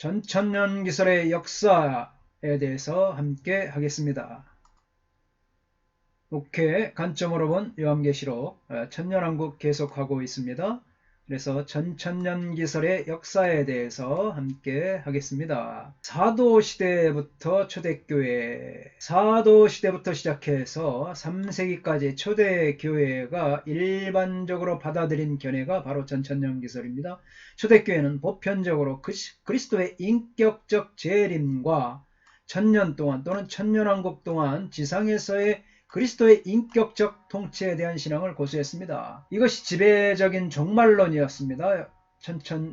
전천년기설의 역사에 대해서 함께 하겠습니다. 오케이, 관점으로 본 요한계시록 천년왕국 계속하고 있습니다. 그래서 전천년기설의 역사에 대해서 함께 하겠습니다. 사도시대부터 초대교회, 사도시대부터 시작해서 3세기까지 초대교회가 일반적으로 받아들인 견해가 바로 전천년기설입니다. 초대교회는 보편적으로 그리스도의 인격적 재림과 천년 동안 또는 천년왕국 동안 지상에서의 그리스도의 인격적 통치에 대한 신앙을 고수했습니다. 이것이 지배적인 종말론이었습니다.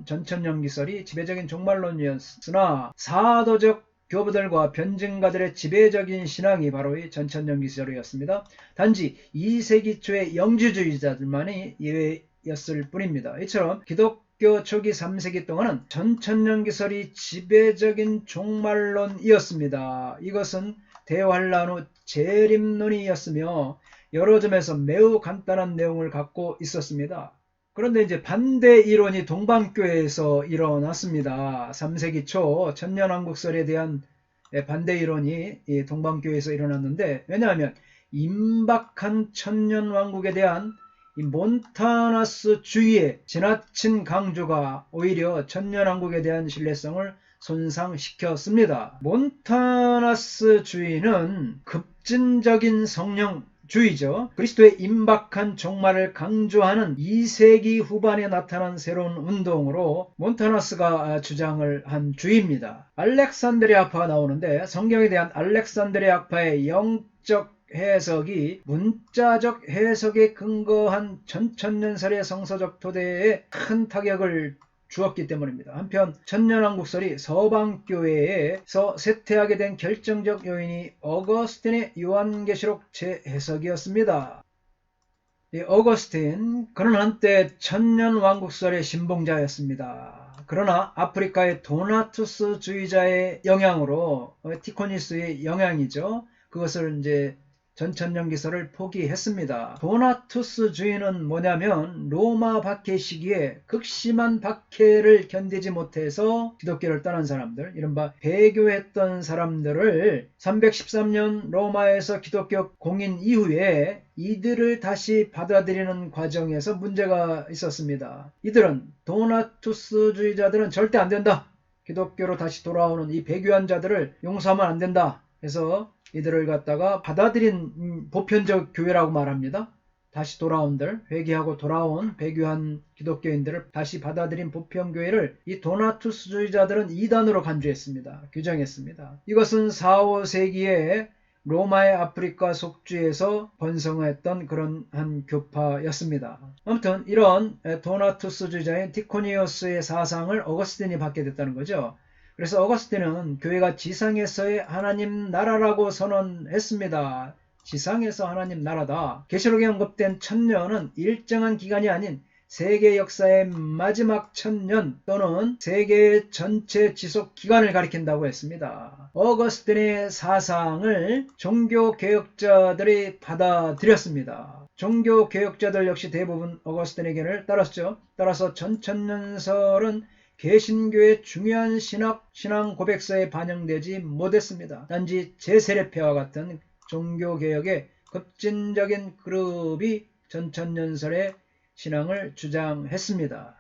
전천년기설이 지배적인 종말론이었으나 사도적 교부들과 변증가들의 지배적인 신앙이 바로 이 전천년기설이었습니다. 단지 2세기 초의 영지주의자들만이 예외였을 뿐입니다. 이처럼 기독교 초기 3세기 동안은 전천년기설이 지배적인 종말론이었습니다. 이것은 대환란 후 재림론이었으며 여러 점에서 매우 간단한 내용을 갖고 있었습니다. 그런데 이제 반대 이론이 동방교회에서 일어났습니다. 3세기 초 천년왕국설에 대한 반대 이론이 동방교회에서 일어났는데, 왜냐하면 임박한 천년왕국에 대한 이 몬타나스주의의 지나친 강조가 오히려 천년왕국에 대한 신뢰성을 손상시켰습니다. 몬타나스주의는 급진적인 성령주의죠. 그리스도의 임박한 종말을 강조하는 2세기 후반에 나타난 새로운 운동으로 몬타나스가 주장을 한 주의입니다. 알렉산드리아파가 나오는데, 성경에 대한 알렉산드리아파의 영적 해석이 문자적 해석에 근거한 전천년설의 성서적 토대에 큰 타격을 주었기 때문입니다. 한편 천년왕국설이 서방교회에서 쇠퇴하게 된 결정적 요인이 어거스틴의 요한계시록 재해석이었습니다. 이 어거스틴, 그는 한때 천년왕국설의 신봉자였습니다. 그러나 아프리카의 도나투스주의자의 영향으로, 티코니스의 영향이죠. 그것을 이제 전천년기설을 포기했습니다. 도나투스주의는 뭐냐면 로마 박해 시기에 극심한 박해를 견디지 못해서 기독교를 떠난 사람들, 이른바 배교했던 사람들을 313년 로마에서 기독교 공인 이후에 이들을 다시 받아들이는 과정에서 문제가 있었습니다. 이들은, 도나투스주의자들은 절대 안 된다, 기독교로 다시 돌아오는 이 배교한 자들을 용서하면 안 된다 해서 이들을 갖다가 받아들인 보편적 교회라고 말합니다. 다시 돌아온들, 회개하고 돌아온 배교한 기독교인들을 다시 받아들인 보편교회를 이 도나투스주의자들은 이단으로 간주했습니다. 규정했습니다. 이것은 4, 5세기에 로마의 아프리카 속주에서 번성했던 그런 한 교파였습니다. 아무튼 이런 도나투스주의자인 티코니오스의 사상을 어거스틴이 받게 됐다는 거죠. 그래서 어거스틴은 교회가 지상에서의 하나님 나라라고 선언했습니다. 지상에서 하나님 나라다. 계시록에 언급된 천년은 일정한 기간이 아닌 세계 역사의 마지막 천년 또는 세계 전체 지속 기간을 가리킨다고 했습니다. 어거스틴의 사상을 종교개혁자들이 받아들였습니다. 종교개혁자들 역시 대부분 어거스틴의 견해를 따랐죠. 따라서 전천년설은 개신교의 중요한 신앙 고백서에 반영되지 못했습니다. 단지 제세례패와 같은 종교개혁의 급진적인 그룹이 전천년설의 신앙을 주장했습니다.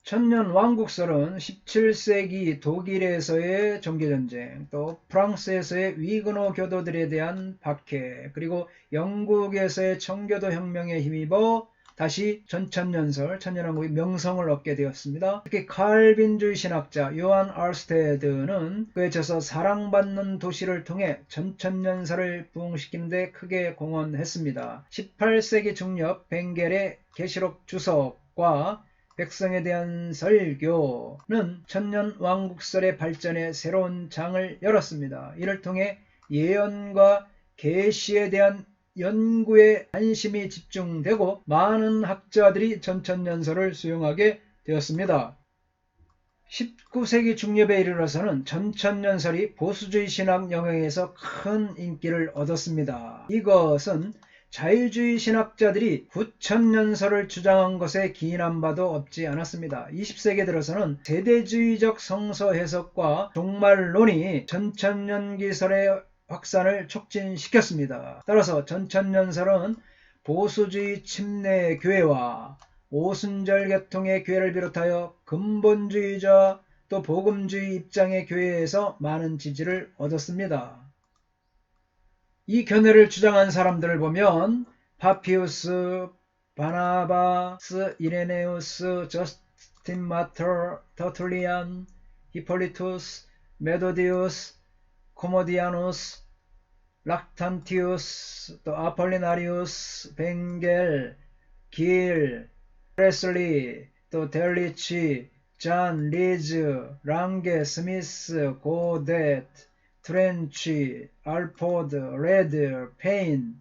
천년왕국설은 17세기 독일에서의 종교전쟁, 또 프랑스에서의 위그노 교도들에 대한 박해, 그리고 영국에서의 청교도 혁명에 힘입어 다시 전천년설, 천년왕국의 명성을 얻게 되었습니다. 특히 칼빈주의 신학자 요한 알스테드는 그의 저서 사랑받는 도시를 통해 전천년설을 부흥시키는 데 크게 공헌했습니다. 18세기 중엽 벵겔의 계시록 주석과 백성에 대한 설교는 천년왕국설의 발전에 새로운 장을 열었습니다. 이를 통해 예언과 계시에 대한 연구에 관심이 집중되고 많은 학자들이 전천년설을 수용하게 되었습니다. 19세기 중엽에 이르러서는 전천년설이 보수주의 신학 영역에서 큰 인기를 얻었습니다. 이것은 자유주의 신학자들이 9천년설을 주장한 것에 기인한 바도 없지 않았습니다. 20세기 들어서는 세대주의적 성서 해석과 종말론이 전천년기설의 확산을 촉진시켰습니다. 따라서 전천년설은 보수주의 침례 교회와 오순절 계통의 교회를 비롯하여 근본주의자 또 복음주의 입장의 교회에서 많은 지지를 얻었습니다. 이 견해를 주장한 사람들을 보면 파피우스, 바나바스, 이레네우스, 저스틴 마터, 터툴리안, 히폴리투스, 메도디우스, 코모디아누스, 락탄티우스, 또 아폴리나리우스, 벵겔, 길, 프레슬리, 또 델리치, 잔, 리즈, 랑게, 스미스, 고뎃, 트렌치, 알포드, 레드, 페인,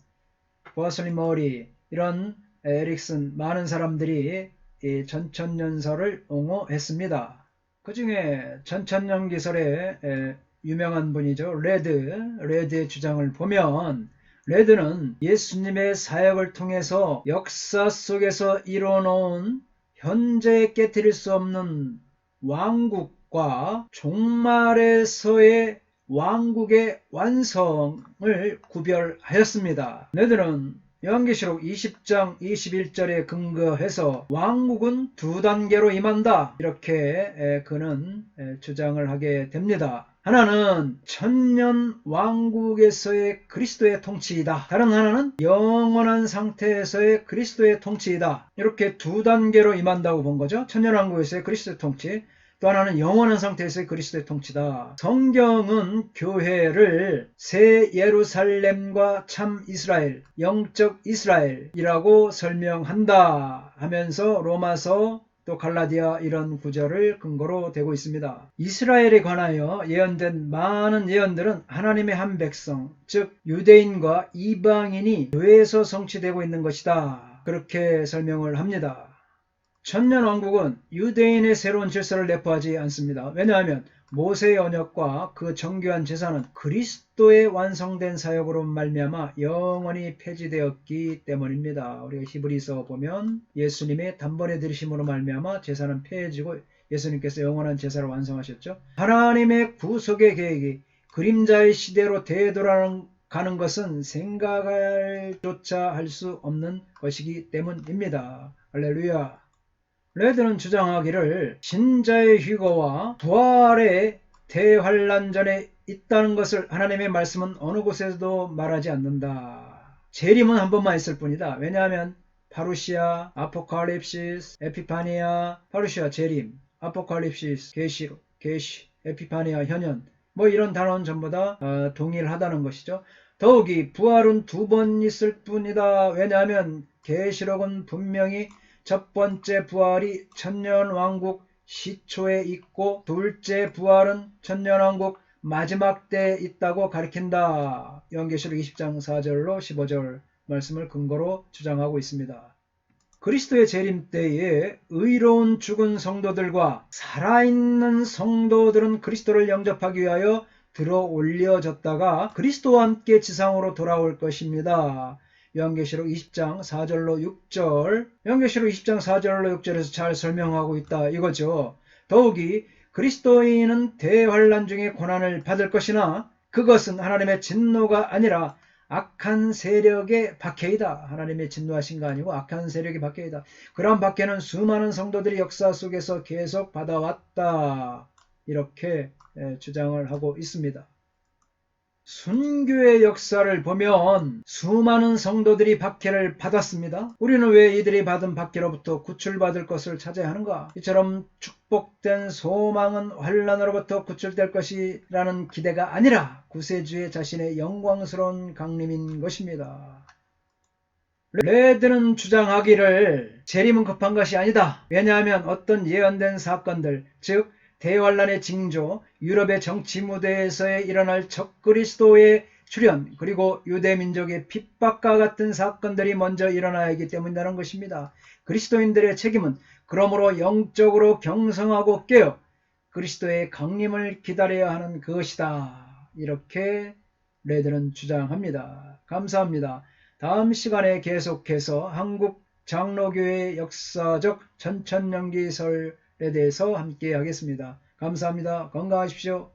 버슬리 머리 이런 에릭슨 많은 사람들이 이 전천년설을 옹호했습니다. 그 중에 전천년기설의 유명한 분이죠. 레드의 주장을 보면 레드는 예수님의 사역을 통해서 역사 속에서 이뤄놓은 현재 깨트릴 수 없는 왕국과 종말에서의 왕국의 완성을 구별하였습니다. 레드는 요한계시록 20장 21절에 근거해서 왕국은 두 단계로 임한다 이렇게 그는 주장을 하게 됩니다. 하나는 천년 왕국에서의 그리스도의 통치이다. 다른 하나는 영원한 상태에서의 그리스도의 통치이다. 이렇게 두 단계로 임한다고 본 거죠. 천년 왕국에서의 그리스도의 통치, 또 하나는 영원한 상태에서의 그리스도의 통치다. 성경은 교회를 새 예루살렘과 참 이스라엘, 영적 이스라엘이라고 설명한다 하면서 로마서 또 갈라디아 이런 구절을 근거로 대고 있습니다. 이스라엘에 관하여 예언된 많은 예언들은 하나님의 한 백성, 즉 유대인과 이방인이 교회에서 성취되고 있는 것이다. 그렇게 설명을 합니다. 천년왕국은 유대인의 새로운 질서를 내포하지 않습니다. 왜냐하면 모세의 언약과 그 정교한 제사는 그리스도의 완성된 사역으로 말미암아 영원히 폐지되었기 때문입니다. 우리가 히브리서 보면 예수님의 단번에 들이심으로 말미암아 제사는 폐해지고 예수님께서 영원한 제사를 완성하셨죠. 하나님의 구속의 계획이 그림자의 시대로 되돌아가는 것은 생각할 조차 할 수 없는 것이기 때문입니다. 할렐루야. 레드는 주장하기를 신자의 휴거와 부활의 대환란전에 있다는 것을 하나님의 말씀은 어느 곳에서도 말하지 않는다. 재림은 한 번만 있을 뿐이다. 왜냐하면 파루시아, 아포칼립시스, 에피파니아, 파루시아 재림, 아포칼립시스 계시, 에피파니아 현현 뭐 이런 단어는 전부 다 동일하다는 것이죠. 더욱이 부활은 두 번 있을 뿐이다. 왜냐하면 계시록은 분명히 첫 번째 부활이 천년왕국 시초에 있고 둘째 부활은 천년왕국 마지막 때에 있다고 가리킨다. 요한계시록 20장 4절로 15절 말씀을 근거로 주장하고 있습니다. 그리스도의 재림 때에 의로운 죽은 성도들과 살아있는 성도들은 그리스도를 영접하기 위하여 들어 올려졌다가 그리스도와 함께 지상으로 돌아올 것입니다. 요한계시록 20장 4절로 6절, 요한계시록 20장 4절로 6절에서 잘 설명하고 있다 이거죠. 더욱이 그리스도인은 대환란 중에 고난을 받을 것이나 그것은 하나님의 진노가 아니라 악한 세력의 박해이다. 하나님의 진노하신 거 아니고 악한 세력의 박해이다. 그러한 박해는 수많은 성도들이 역사 속에서 계속 받아왔다. 이렇게 주장을 하고 있습니다. 순교의 역사를 보면 수많은 성도들이 박해를 받았습니다. 우리는 왜 이들이 받은 박해로부터 구출받을 것을 찾아야 하는가? 이처럼 축복된 소망은 환난으로부터 구출될 것이라는 기대가 아니라 구세주의 자신의 영광스러운 강림인 것입니다. 레드는 주장하기를 재림은 급한 것이 아니다. 왜냐하면 어떤 예언된 사건들, 즉 대환란의 징조, 유럽의 정치 무대에서에 일어날 적그리스도의 출현, 그리고 유대민족의 핍박과 같은 사건들이 먼저 일어나야 하기 때문이라는 것입니다. 그리스도인들의 책임은 그러므로 영적으로 경성하고 깨어 그리스도의 강림을 기다려야 하는 것이다. 이렇게 레드는 주장합니다. 감사합니다. 다음 시간에 계속해서 한국 장로교의 역사적 천천년기설에 대해서 함께 하겠습니다. 감사합니다. 건강하십시오.